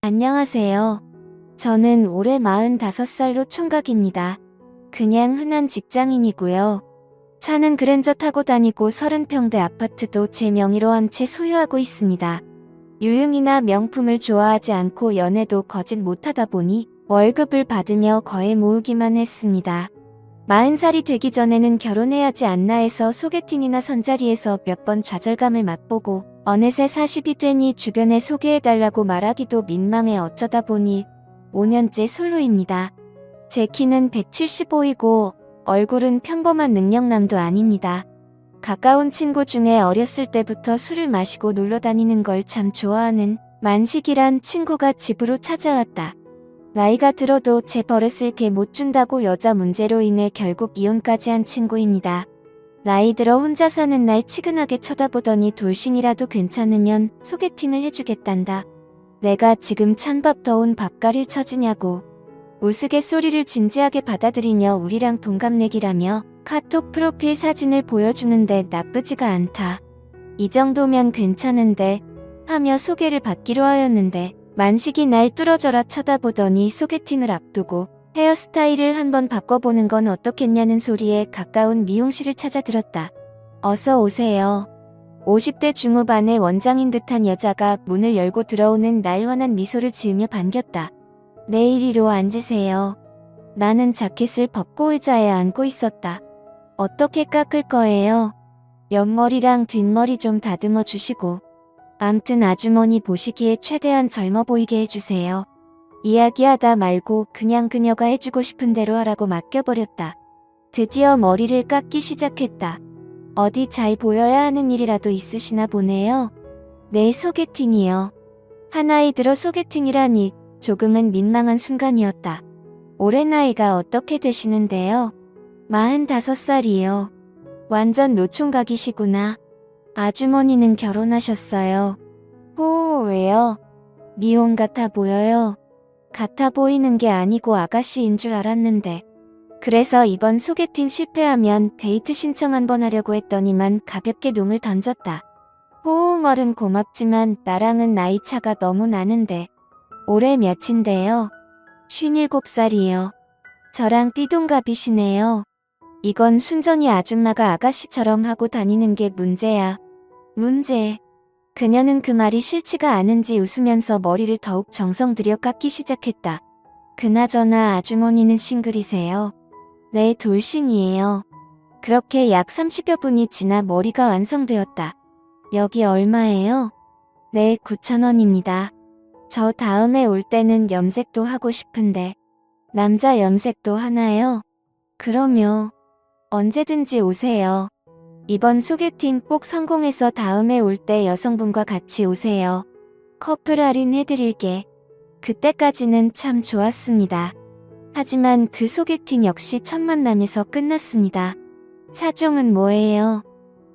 안녕하세요. 저는 올해 45살로 총각입니다. 그냥 흔한 직장인이고요. 차는 그랜저 타고 다니고 30평대 아파트도 제 명의로 한 채 소유하고 있습니다. 유흥이나 명품을 좋아하지 않고 연애도 거짓 못하다 보니 월급을 받으며 거의 모으기만 했습니다. 40살이 되기 전에는 결혼해야지 않나 해서 소개팅이나 선자리에서 몇 번 좌절감을 맛보고 어느새 40이 되니 주변에 소개해달라고 말하기도 민망해 어쩌다 보니 5년째 솔로입니다. 제 키는 175이고 얼굴은 평범한 능력남도 아닙니다. 가까운 친구 중에 어렸을 때부터 술을 마시고 놀러 다니는 걸 참 좋아하는 만식이란 친구가 집으로 찾아왔다. 나이가 들어도 제 버릇을 개 못 준다고 여자 문제로 인해 결국 이혼까지 한 친구입니다. 나이 들어 혼자 사는 날 치근하게 쳐다보더니 돌싱이라도 괜찮으면 소개팅을 해주겠단다. 내가 지금 찬밥 더운 밥가릴 처지냐고. 우스갯소리를 진지하게 받아들이며 우리랑 동갑내기라며 카톡 프로필 사진을 보여주는데 나쁘지가 않다. 이 정도면 괜찮은데 하며 소개를 받기로 하였는데 만식이 날 뚫어져라 쳐다보더니 소개팅을 앞두고 헤어스타일을 한번 바꿔보는 건 어떻겠냐는 소리에 가까운 미용실을 찾아 들었다. 어서 오세요. 50대 중후반의 원장인 듯한 여자가 문을 열고 들어오는 날 환한 미소를 지으며 반겼다. 내 이리로 앉으세요. 나는 자켓을 벗고 의자에 앉고 있었다. 어떻게 깎을 거예요? 옆머리랑 뒷머리 좀 다듬어 주시고. 암튼 아주머니 보시기에 최대한 젊어 보이게 해주세요. 이야기하다 말고 그냥 그녀가 해주고 싶은 대로 하라고 맡겨버렸다. 드디어 머리를 깎기 시작했다. 어디 잘 보여야 하는 일이라도 있으시나 보네요. 네, 소개팅이요. 한 나이 들어 소개팅이라니 조금은 민망한 순간이었다. 올해 나이가 어떻게 되시는데요? 45살이요. 완전 노총각이시구나. 아주머니는 결혼하셨어요. 왜요? 미혼 같아 보여요. 같아 보이는 게 아니고 아가씨인 줄 알았는데. 그래서 이번 소개팅 실패하면 데이트 신청 한번 하려고 했더니만 가볍게 놈을 던졌다. 말은 고맙지만 나랑은 나이 차가 너무 나는데. 올해 몇인데요? 57살이요. 저랑 띠동갑이시네요. 이건 순전히 아줌마가 아가씨처럼 하고 다니는 게 문제야. 문제. 그녀는 그 말이 싫지가 않은지 웃으면서 머리를 더욱 정성 들여 깎기 시작했다. 그나저나 아주머니는 싱글이세요? 네, 돌싱이에요. 그렇게 약 30여 분이 지나 머리가 완성되었다. 여기 얼마예요? 네, 9,000원입니다. 저 다음에 올 때는 염색도 하고 싶은데. 남자 염색도 하나요? 그럼요. 언제든지 오세요. 이번 소개팅 꼭 성공해서 다음에 올 때 여성분과 같이 오세요. 커플 할인 해드릴게. 그때까지는 참 좋았습니다. 하지만 그 소개팅 역시 첫 만남에서 끝났습니다. 차종은 뭐예요?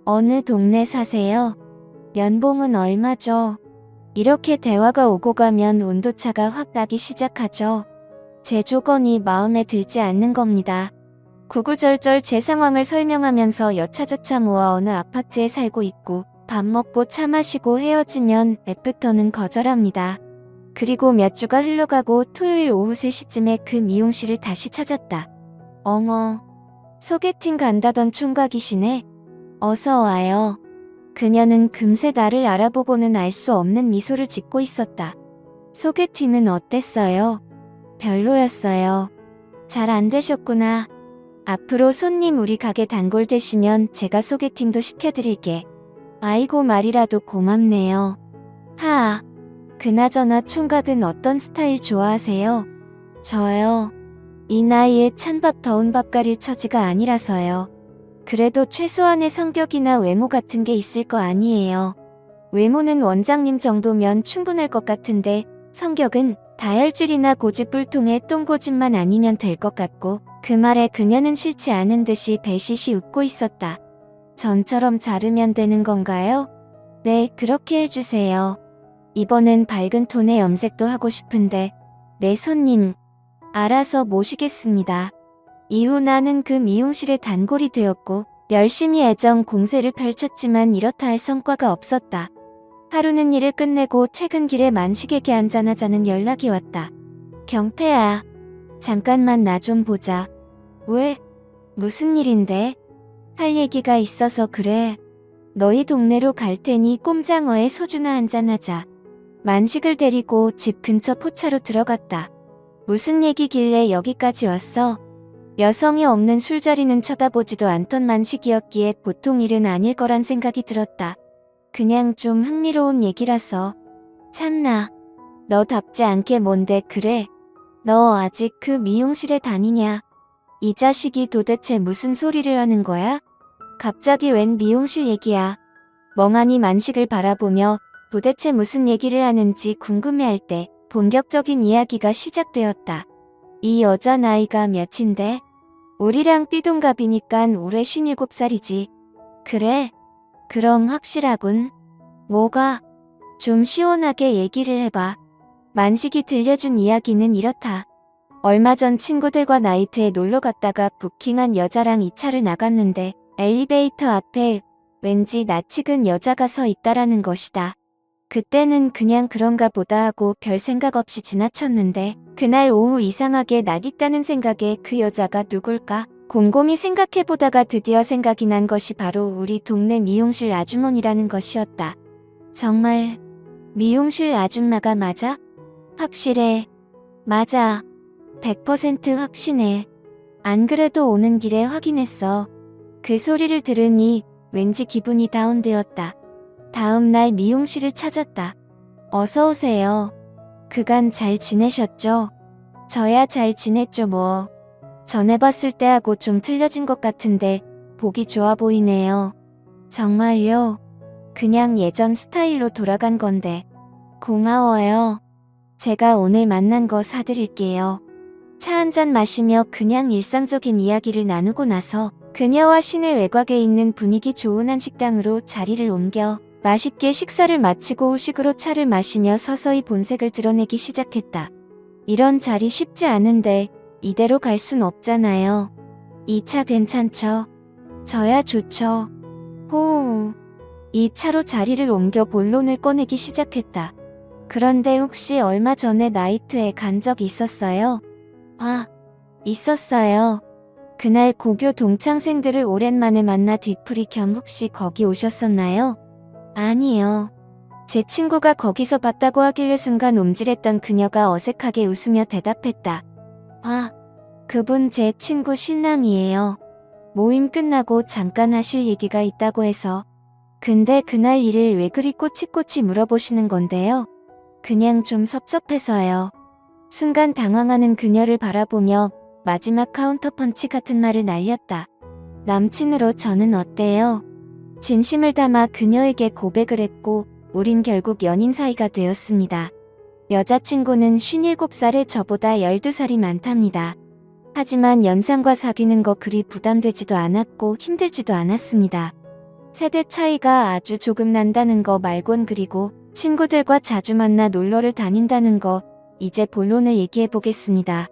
어느 동네 사세요? 연봉은 얼마죠? 이렇게 대화가 오고 가면 온도차가 확 나기 시작하죠. 제 조건이 마음에 들지 않는 겁니다. 구구절절 제 상황을 설명하면서 여차저차 모아 어느 아파트에 살고 있고 밥 먹고 차 마시고 헤어지면 애프터는 거절합니다. 그리고 몇 주가 흘러가고 토요일 오후 3시쯤에 그 미용실을 다시 찾았다. 어머, 소개팅 간다던 총각이시네. 어서 와요. 그녀는 금세 나를 알아보고는 알 수 없는 미소를 짓고 있었다. 소개팅은 어땠어요? 별로였어요. 잘 안 되셨구나. 앞으로 손님 우리 가게 단골 되시면 제가 소개팅도 시켜드릴게. 아이고 말이라도 고맙네요. 하아. 그나저나 총각은 어떤 스타일 좋아하세요? 저요. 이 나이에 찬밥 더운 밥 가릴 처지가 아니라서요. 그래도 최소한의 성격이나 외모 같은 게 있을 거 아니에요. 외모는 원장님 정도면 충분할 것 같은데 성격은 다혈질이나 고집불통의 똥고집만 아니면 될 것 같고 그 말에 그녀는 싫지 않은 듯이 배시시 웃고 있었다. 전처럼 자르면 되는 건가요? 네, 그렇게 해주세요. 이번엔 밝은 톤의 염색도 하고 싶은데. 네, 손님. 알아서 모시겠습니다. 이후 나는 그 미용실의 단골이 되었고 열심히 애정 공세를 펼쳤지만 이렇다 할 성과가 없었다. 하루는 일을 끝내고 퇴근길에 만식에게 한잔하자는 연락이 왔다. 경태야, 잠깐만 나 좀 보자. 왜? 무슨 일인데? 할 얘기가 있어서 그래. 너희 동네로 갈 테니 꼼장어에 소주나 한잔하자. 만식을 데리고 집 근처 포차로 들어갔다. 무슨 얘기길래 여기까지 왔어? 여성이 없는 술자리는 쳐다보지도 않던 만식이었기에 보통 일은 아닐 거란 생각이 들었다. 그냥 좀 흥미로운 얘기라서. 참나, 너답지 않게 뭔데 그래? 너 아직 그 미용실에 다니냐? 이 자식이 도대체 무슨 소리를 하는 거야? 갑자기 웬 미용실 얘기야? 멍하니 만식을 바라보며 도대체 무슨 얘기를 하는지 궁금해할 때 본격적인 이야기가 시작되었다. 이 여자 나이가 몇인데? 우리랑 띠동갑이니깐 올해 57살이지. 그래? 그럼 확실하군. 뭐가? 좀 시원하게 얘기를 해봐. 만식이 들려준 이야기는 이렇다. 얼마 전 친구들과 나이트에 놀러 갔다가 부킹한 여자랑 2차를 나갔는데 엘리베이터 앞에 왠지 낯익은 여자가 서 있다라는 것이다. 그때는 그냥 그런가 보다 하고 별 생각 없이 지나쳤는데 그날 오후 이상하게 낯익다는 생각에 그 여자가 누굴까? 곰곰이 생각해보다가 드디어 생각이 난 것이 바로 우리 동네 미용실 아주머니라는 것이었다. 정말 미용실 아줌마가 맞아? 확실해. 맞아. 100% 확신해. 안 그래도 오는 길에 확인했어. 그 소리를 들으니 왠지 기분이 다운되었다. 다음 날 미용실을 찾았다. 어서 오세요. 그간 잘 지내셨죠? 저야 잘 지냈죠 뭐. 전에 봤을 때하고 좀 틀려진 것 같은데 보기 좋아 보이네요. 정말요? 그냥 예전 스타일로 돌아간 건데. 고마워요. 제가 오늘 만난 거 사드릴게요. 차 한잔 마시며 그냥 일상적인 이야기를 나누고 나서 그녀와 시내 외곽에 있는 분위기 좋은 한식당으로 자리를 옮겨 맛있게 식사를 마치고 후식으로 차를 마시며 서서히 본색을 드러내기 시작했다. 이런 자리 쉽지 않은데 이대로 갈 순 없잖아요. 이 차 괜찮죠? 저야 좋죠. 호우. 이 차로 자리를 옮겨 본론을 꺼내기 시작했다. 그런데 혹시 얼마 전에 나이트에 간 적 있었어요? 아, 있었어요. 그날 고교 동창생들을 오랜만에 만나 뒤풀이 겸 혹시 거기 오셨었나요? 아니요. 제 친구가 거기서 봤다고 하길래 순간 움찔했던 그녀가 어색하게 웃으며 대답했다. 아, 그분 제 친구 신랑이에요. 모임 끝나고 잠깐 하실 얘기가 있다고 해서. 근데 그날 일을 왜 그리 꼬치꼬치 물어보시는 건데요? 그냥 좀 섭섭해서요. 순간 당황하는 그녀를 바라보며 마지막 카운터펀치 같은 말을 날렸다. 남친으로 저는 어때요? 진심을 담아 그녀에게 고백을 했고 우린 결국 연인 사이가 되었습니다. 여자친구는 57살에 저보다 12살이 많답니다. 하지만 연상과 사귀는 거 그리 부담되지도 않았고 힘들지도 않았습니다. 세대 차이가 아주 조금 난다는 거 말곤 그리고 친구들과 자주 만나 놀러를 다닌다는 거 이제 본론을 얘기해 보겠습니다.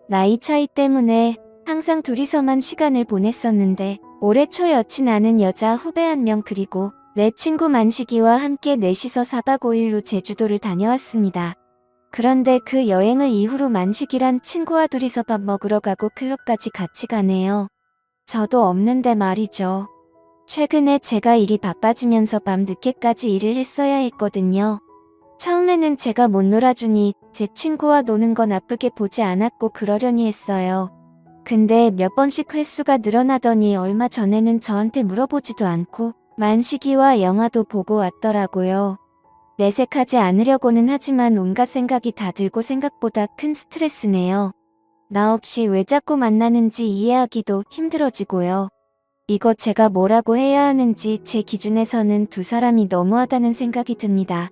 나이 차이 때문에 항상 둘이서만 시간을 보냈었는데 올해 초 여친 아는 여자 후배 한 명 그리고 내 친구 만식이와 함께 넷이서 4박 5일로 제주도를 다녀왔습니다. 그런데 그 여행을 이후로 만식이란 친구와 둘이서 밥 먹으러 가고 클럽까지 같이 가네요. 저도 없는데 말이죠. 최근에 제가 일이 바빠지면서 밤 늦게까지 일을 했어야 했거든요. 처음에는 제가 못 놀아주니 제 친구와 노는 거 나쁘게 보지 않았고 그러려니 했어요. 근데 몇 번씩 횟수가 늘어나더니 얼마 전에는 저한테 물어보지도 않고 만식이와 영화도 보고 왔더라고요. 내색하지 않으려고는 하지만 온갖 생각이 다 들고 생각보다 큰 스트레스네요. 나 없이 왜 자꾸 만나는지 이해하기도 힘들어지고요. 이거 제가 뭐라고 해야 하는지 제 기준에서는 두 사람이 너무하다는 생각이 듭니다.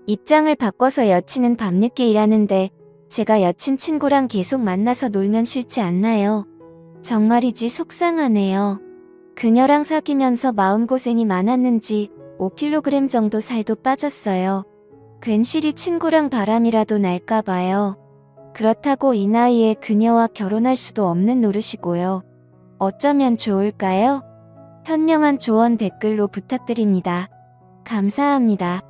입장을 바꿔서 여친은 밤늦게 일하는데 제가 여친 친구랑 계속 만나서 놀면 싫지 않나요? 정말이지 속상하네요. 그녀랑 사귀면서 마음고생이 많았는지 5kg 정도 살도 빠졌어요. 괜시리 친구랑 바람이라도 날까봐요. 그렇다고 이 나이에 그녀와 결혼할 수도 없는 노릇이고요. 어쩌면 좋을까요? 현명한 조언 댓글로 부탁드립니다. 감사합니다.